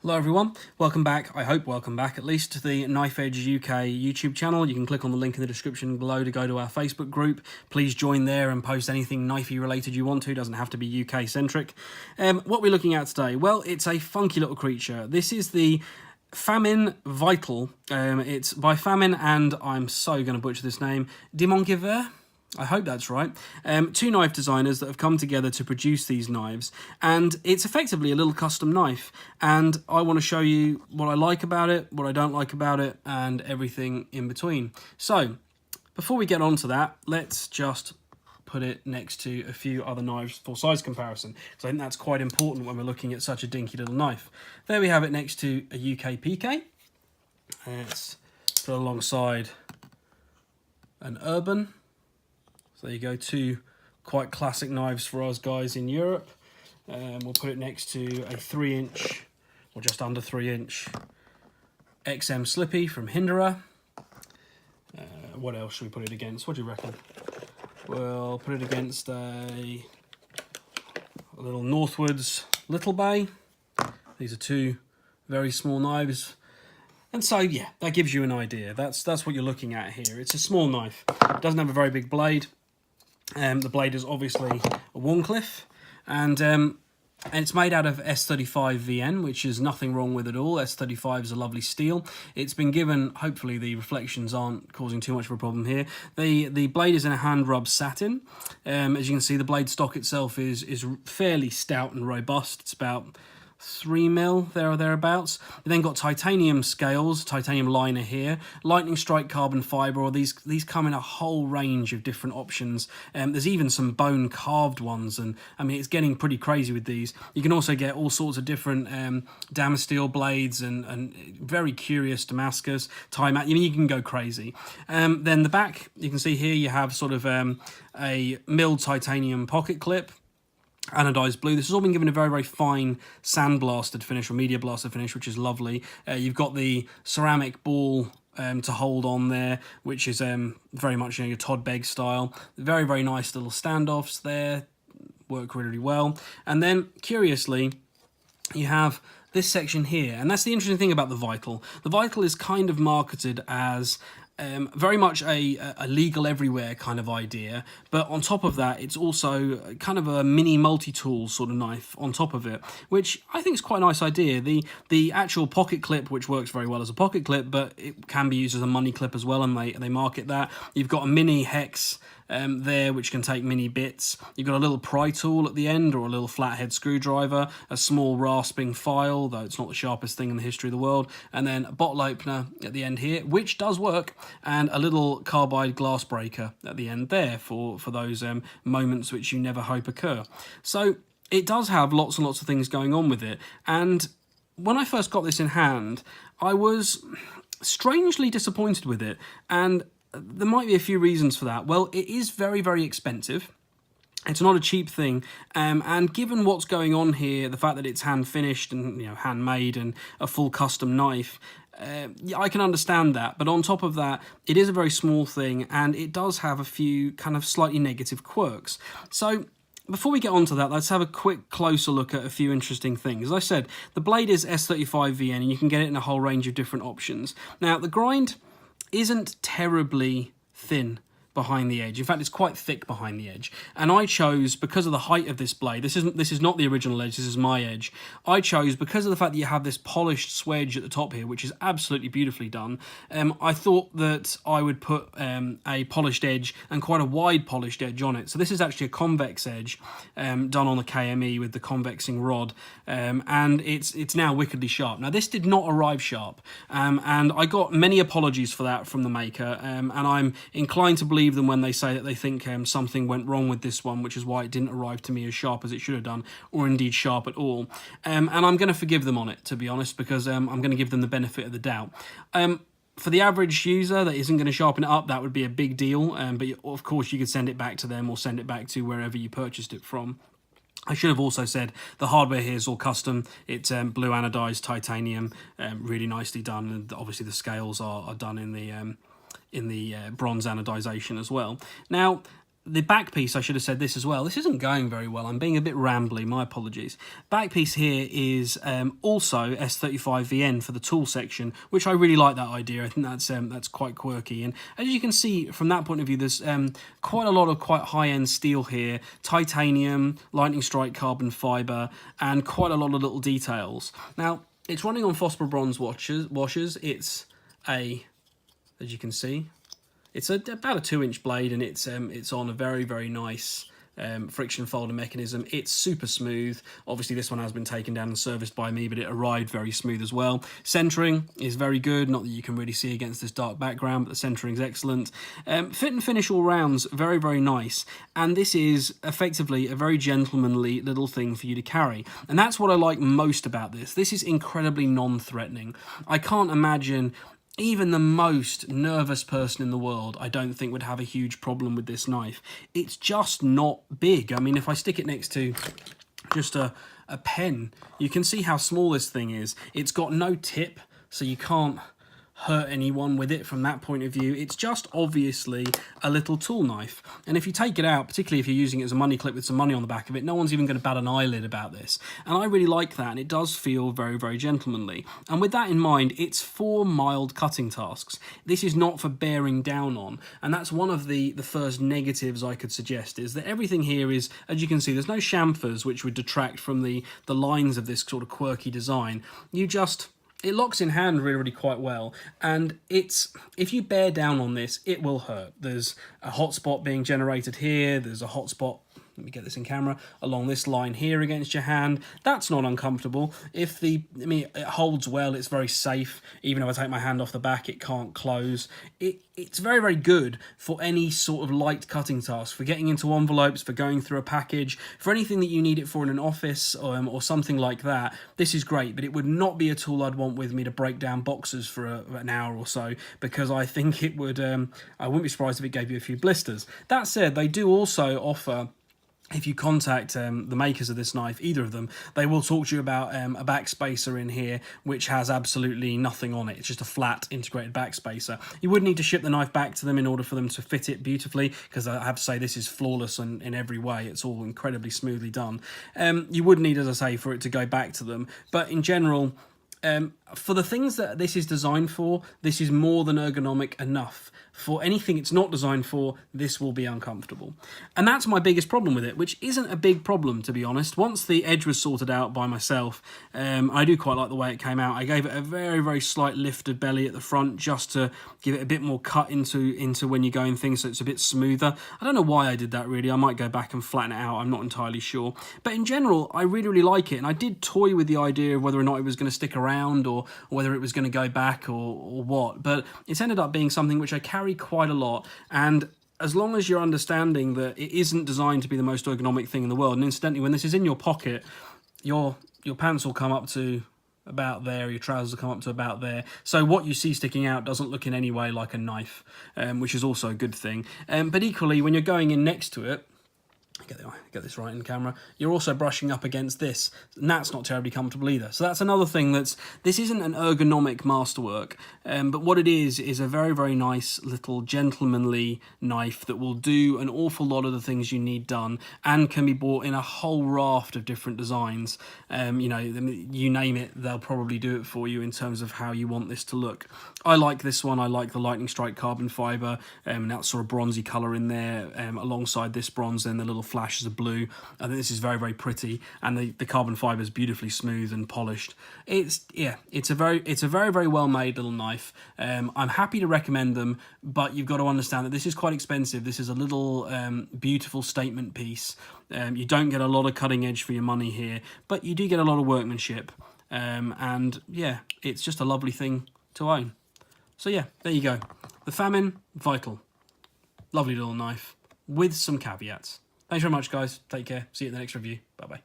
Hello everyone, welcome back, I hope welcome back at least, to the Knife Edge UK YouTube channel. You can click on the link in the description below to go to our Facebook group. Please join there and post anything knifey related you want to, doesn't have to be UK centric. What we're looking at today, well, it's a funky little creature. This is the Famin Vital. It's by Famin and I'm so going to butcher this name, Demongivert. I hope that's right. Two knife designers that have come together to produce these knives, and it's effectively a little custom knife, and I want to show you what I like about it, what I don't like about it, and everything in between. So before we get on to that, let's just put it next to a few other knives for size comparison, because I think that's quite important when we're looking at such a dinky little knife. There we have it next to a UK PK. Let's put it alongside an Urban. So there you go, two quite classic knives for us guys in Europe. We'll put it next to a 3-inch, or just under 3-inch, XM Slippy from Hinderer. What else should we put it against? What do you reckon? We'll put it against a little Northwoods Little Bay. These are two very small knives. And so, yeah, that gives you an idea. That's what you're looking at here. It's a small knife. It doesn't have a very big blade. The blade is obviously a Warncliffe, and it's made out of S35 VN, which is nothing wrong with it all. S35 is a lovely steel. It's been given, hopefully the reflections aren't causing too much of a problem here. The blade is in a hand rub satin. As you can see, the blade stock itself is fairly stout and robust. It's about 3mm there or thereabouts. You then got titanium scales, titanium liner here, lightning strike carbon fibre, or these come in a whole range of different options. There's even some bone carved ones, and I mean it's getting pretty crazy with these. You can also get all sorts of different Damasteel blades and very curious Damascus, time out. I mean, you can go crazy. Then the back, you can see here you have sort of a milled titanium pocket clip, anodized blue. This has all been given a very, very fine sandblasted finish or media blasted finish, which is lovely. You've got the ceramic ball to hold on there, which is very much, you know, your Todd Begg style. Very, very nice little standoffs there, work really, really well. And then, curiously, you have this section here, and that's the interesting thing about the Vital. The Vital is kind of marketed as very much a legal everywhere kind of idea, but on top of that, it's also kind of a mini multi-tool sort of knife on top of it, which I think is quite a nice idea. The actual pocket clip, which works very well as a pocket clip, but it can be used as a money clip as well, and they market that. You've got a mini hex there, which can take mini bits. You've got a little pry tool at the end, or a little flathead screwdriver, a small rasping file, though it's not the sharpest thing in the history of the world, and then a bottle opener at the end here, which does work, and a little carbide glass breaker at the end there for those moments which you never hope occur. So it does have lots and lots of things going on with it, and when I first got this in hand, I was strangely disappointed with it, and there might be a few reasons for that. Well, it is very, very expensive. It's not a cheap thing, and given what's going on here, the fact that it's hand finished and, you know, handmade and a full custom knife, yeah, I can understand that. But on top of that, it is a very small thing, and it does have a few kind of slightly negative quirks. So before we get on to that, let's have a quick closer look at a few interesting things. As I said, the blade is S35 VN, and you can get it in a whole range of different options. Now, the grind isn't terribly thin behind the edge. In fact, it's quite thick behind the edge. And I chose, because of the height of this blade, this is not the original edge, this is my edge. I chose, because of the fact that you have this polished swedge at the top here, which is absolutely beautifully done, I thought that I would put a polished edge, and quite a wide polished edge on it. So this is actually a convex edge done on the KME with the convexing rod, and it's now wickedly sharp. Now, this did not arrive sharp, and I got many apologies for that from the maker, and I'm inclined to believe them when they say that they think something went wrong with this one, which is why it didn't arrive to me as sharp as it should have done, or indeed sharp at all. And I'm going to forgive them on it, to be honest, because I'm going to give them the benefit of the doubt. For the average user that isn't going to sharpen it up, that would be a big deal, but of course you could send it back to them or send it back to wherever you purchased it from. I should have also said the hardware here is all custom. It's blue anodized titanium, really nicely done, and obviously the scales are done in the bronze anodization as well. Now, the back piece, I should have said this as well. This isn't going very well. I'm being a bit rambly. My apologies. Back piece here is also S35VN for the tool section, which I really like that idea. I think that's quite quirky. And as you can see from that point of view, there's quite a lot of quite high-end steel here, titanium, lightning strike carbon fiber, and quite a lot of little details. Now, it's running on phosphor bronze washers. It's as you can see, it's about a 2-inch blade, and it's on a very, very nice friction folder mechanism. It's super smooth. Obviously, this one has been taken down and serviced by me, but it arrived very smooth as well. Centering is very good. Not that you can really see against this dark background, but the centering is excellent. Fit and finish all rounds, very, very nice. And this is effectively a very gentlemanly little thing for you to carry. And that's what I like most about this. This is incredibly non-threatening. I can't imagine even the most nervous person in the world, I don't think, would have a huge problem with this knife. It's just not big. I mean, if I stick it next to just a pen, you can see how small this thing is. It's got no tip, so you can't hurt anyone with it from that point of view. It's just obviously a little tool knife. And if you take it out, particularly if you're using it as a money clip with some money on the back of it, no one's even going to bat an eyelid about this. And I really like that, and it does feel very, very gentlemanly. And with that in mind, it's for mild cutting tasks. This is not for bearing down on. And that's one of the first negatives I could suggest, is that everything here is, as you can see, there's no chamfers which would detract from the lines of this sort of quirky design. It locks in hand really, really quite well, and if you bear down on this, it will hurt. There's a hot spot being generated here, there's a hot spot, let me get this in camera, along this line here against your hand. That's not uncomfortable. It holds well, it's very safe. Even if I take my hand off the back, it can't close. It's very, very good for any sort of light cutting task, for getting into envelopes, for going through a package, for anything that you need it for in an office or something like that. This is great, but it would not be a tool I'd want with me to break down boxes for an hour or so, because I think it would, I wouldn't be surprised if it gave you a few blisters. That said, they do also offer, if you contact the makers of this knife, either of them, they will talk to you about a backspacer in here which has absolutely nothing on it. It's just a flat integrated backspacer. You would need to ship the knife back to them in order for them to fit it beautifully, because I have to say this is flawless in every way. It's all incredibly smoothly done. You would need, as I say, for it to go back to them. But in general, for the things that this is designed for, this is more than ergonomic enough. For anything it's not designed for, this will be uncomfortable. And that's my biggest problem with it, which isn't a big problem, to be honest. Once the edge was sorted out by myself, I do quite like the way it came out. I gave it a very, very slight lifted belly at the front, just to give it a bit more cut into when you're going things, so it's a bit smoother. I don't know why I did that, really. I might go back and flatten it out. I'm not entirely sure. But in general, I really, really like it. And I did toy with the idea of whether or not it was going to stick around, or whether it was going to go back, or what. But it's ended up being something which I carry quite a lot, and as long as you're understanding that it isn't designed to be the most ergonomic thing in the world, and incidentally, when this is in your pocket, your pants will come up to about there, your trousers will come up to about there, so what you see sticking out doesn't look in any way like a knife, which is also a good thing. But equally, when you're going in next to it, get this right in camera, you're also brushing up against this, and that's not terribly comfortable either. So that's another thing. This isn't an ergonomic masterwork, but what it is a very, very nice little gentlemanly knife that will do an awful lot of the things you need done, and can be bought in a whole raft of different designs. You name it, they'll probably do it for you in terms of how you want this to look. I like this one. I like the lightning strike carbon fiber, and that sort of bronzy color in there, alongside this bronze and the little flashes of blue. I think this is very, very pretty, and the carbon fiber is beautifully smooth and polished. It's a very, very well made little knife. I'm happy to recommend them, but you've got to understand that this is quite expensive. This is a little beautiful statement piece. You don't get a lot of cutting edge for your money here, but you do get a lot of workmanship, and yeah, it's just a lovely thing to own. So yeah, there you go. The Famin Vital. Lovely little knife with some caveats. Thanks very much, guys. Take care. See you at the next review. Bye-bye.